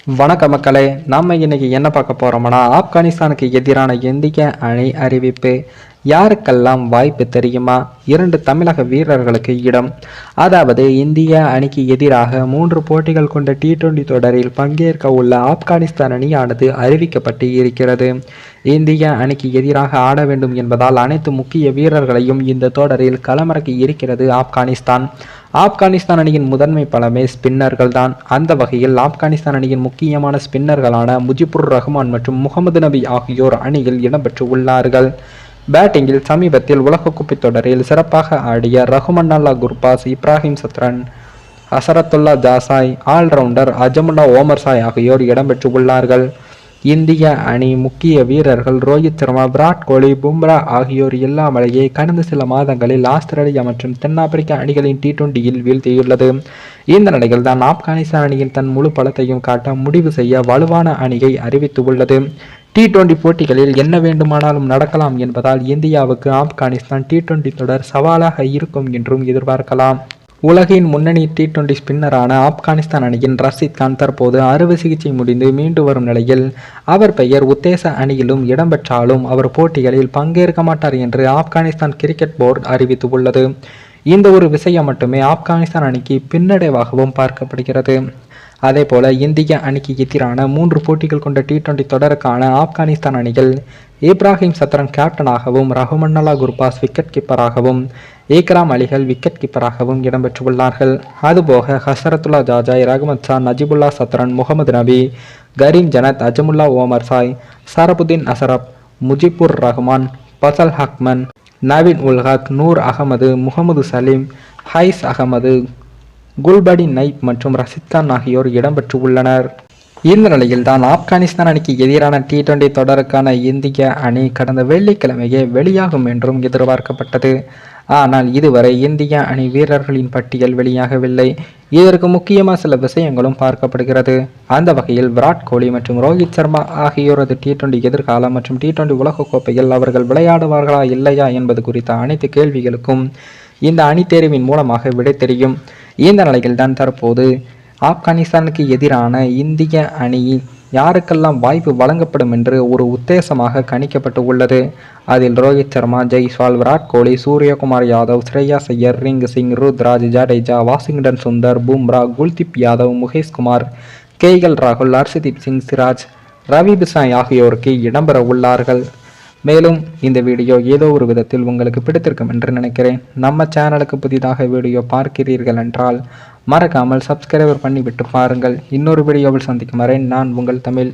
வணக்க மக்களே, நம்ம இன்னைக்கு என்ன பார்க்க போறோம்னா, ஆப்கானிஸ்தானுக்கு எதிரான இந்திய அணி அறிவிப்பு. யாருக்கெல்லாம் வாய்ப்பு தெரியுமா? 2 தமிழக வீரர்களுக்கு இடம். அதாவது இந்திய அணிக்கு எதிராக 3 போட்டிகள் கொண்ட T20 தொடரில் பங்கேற்க உள்ள ஆப்கானிஸ்தான் அணியானது அறிவிக்கப்பட்டு இருக்கிறது. இந்திய அணிக்கு எதிராக ஆட வேண்டும் என்பதால் அனைத்து முக்கிய வீரர்களையும் இந்த தொடரில் களமிறக்கி இருக்கிறது ஆப்கானிஸ்தான். ஆப்கானிஸ்தான் அணியின் முதன்மை பலமே ஸ்பின்னர்கள் தான். அந்த வகையில் ஆப்கானிஸ்தான் அணியின் முக்கியமான ஸ்பின்னர்களான முஜிபுர் ரஹ்மான் மற்றும் முகமது நபி ஆகியோர் அணியில் இடம்பெற்று உள்ளார்கள். பேட்டிங்கில் சமீபத்தில் உலகக்கோப்பை தொடரில் சிறப்பாக ஆடிய ரஹ்மன்னல்லா குர்பாஸ், இப்ராஹிம் சத்ரன், ஹசரத்துல்லா ஜாசாய், ஆல்ரவுண்டர் அஜமுல்லா ஓமர்சாய் ஆகியோர் இடம்பெற்று உள்ளார்கள். இந்திய அணி முக்கிய வீரர்கள் ரோஹித் சர்மா, விராட் கோலி, பும்ரா ஆகியோர் இல்லாமலேயே கடந்த சில மாதங்களில் ஆஸ்திரேலியா மற்றும் தென்னாப்பிரிக்க அணிகளின் T20யில் வீழ்த்தியுள்ளது. இந்த நிலையில் தான் ஆப்கானிஸ்தான் அணியின் தன் முழு பலத்தையும் காட்ட முடிவு செய்ய வலுவான அணியை அறிவித்துள்ளது. T20 போட்டிகளில் என்ன வேண்டுமானாலும் நடக்கலாம் என்பதால் இந்தியாவுக்கு ஆப்கானிஸ்தான் T20 தொடர் சவாலாக இருக்கும் என்றும் எதிர்பார்க்கலாம். உலகின் முன்னணி T20 ஸ்பின்னரான ஆப்கானிஸ்தான் அணியின் ரஷீத் கான் தற்போது அறுவை சிகிச்சை முடிந்து மீண்டு வரும் நிலையில் அவர் பெயர் உத்தேச அணியிலும் இடம்பெற்றாலும் அவர் போட்டிகளில் பங்கேற்க மாட்டார் என்று ஆப்கானிஸ்தான் கிரிக்கெட் போர்டு அறிவித்துள்ளது. இந்த ஒரு விஷயம் மட்டுமே ஆப்கானிஸ்தான் அணிக்கு பின்னடைவாகவும் பார்க்கப்படுகிறது. அதேபோல இந்திய அணிக்கு எதிரான 3 போட்டிகள் கொண்ட T20 தொடருக்கான ஆப்கானிஸ்தான் அணிகள் இப்ராஹிம் சத்ரன் கேப்டனாகவும், ரஹ்மன்னல்லா குர்பாஸ் விக்கெட் கீப்பராகவும், இக்ராம் அலிகள் விக்கெட் கீப்பராகவும் இடம்பெற்றுள்ளார்கள். அதுபோக ஹசரத்துல்லா ஜாசாய், ரஹ்மத் ஷா, நஜிபுல்லா சத்ரன், முகமது நபி, கரீம் ஜனத், அஜமுல்லா ஓமர்சாய், சரபுதீன் அசரப், முஜிபுர் ரஹ்மான், பசல் ஹக்மன், நவீன் உல் ஹக், நூர் அகமது, முகமது சலீம், ஹைஸ் அகமது, குல்படி நைப் மற்றும் ரஷீத் கான் ஆகியோர் இடம்பெற்று உள்ளனர். இந்த நிலையில் தான் ஆப்கானிஸ்தான் அணிக்கு எதிரான T20 தொடருக்கான இந்திய அணி கடந்த வெள்ளிக்கிழமையே வெளியாகும் என்றும் எதிர்பார்க்கப்பட்டது. ஆனால் இதுவரை இந்திய அணி வீரர்களின் பட்டியல் வெளியாகவில்லை. இதற்கு முக்கியமாக சில விஷயங்களும் பார்க்கப்படுகிறது. அந்த வகையில் விராட் கோலி மற்றும் ரோஹித் சர்மா ஆகியோரது T20 எதிர்காலம் மற்றும் T20 உலகக்கோப்பையில் அவர்கள் விளையாடுவார்களா இல்லையா என்பது குறித்த அனைத்து கேள்விகளுக்கும் இந்த அணி தேர்வின் மூலமாக விடை தெரியும். இந்த நிலையில் தான் தற்போது ஆப்கானிஸ்தானுக்கு எதிரான இந்திய அணி யாருக்கெல்லாம் வாய்ப்பு வழங்கப்படும் என்று ஒரு உத்தேசமாக கணிக்கப்பட்டு உள்ளது. அதில் ரோஹித் சர்மா, ஜெய்ஸ்வால், விராட் கோலி, சூரியகுமார் யாதவ், ஸ்ரேயாஸ் ஐயர், ரிங் சிங், ருத்ராஜ், ஜடேஜா, வாஷிங்டன் சுந்தர், பும்ரா, குல்தீப் யாதவ், முகேஷ் குமார், கேஎல் ராகுல், ஹர்ஷதீப் சிங், சிராஜ், ரவி பிஷ்னாய் ஆகியோருக்கு இடம்பெற உள்ளார்கள். மேலும் இந்த வீடியோ ஏதோ ஒரு விதத்தில் உங்களுக்கு பிடித்திருக்கும் என்று நினைக்கிறேன். நம்ம சேனலுக்கு புதிதாக வீடியோ பார்க்கிறீர்கள் என்றால் மறக்காமல் சப்ஸ்கிரைபர் பண்ணிவிட்டு பாருங்கள். இன்னொரு வீடியோவில் சந்திக்கும் வரை நான் உங்கள் தமிழ்.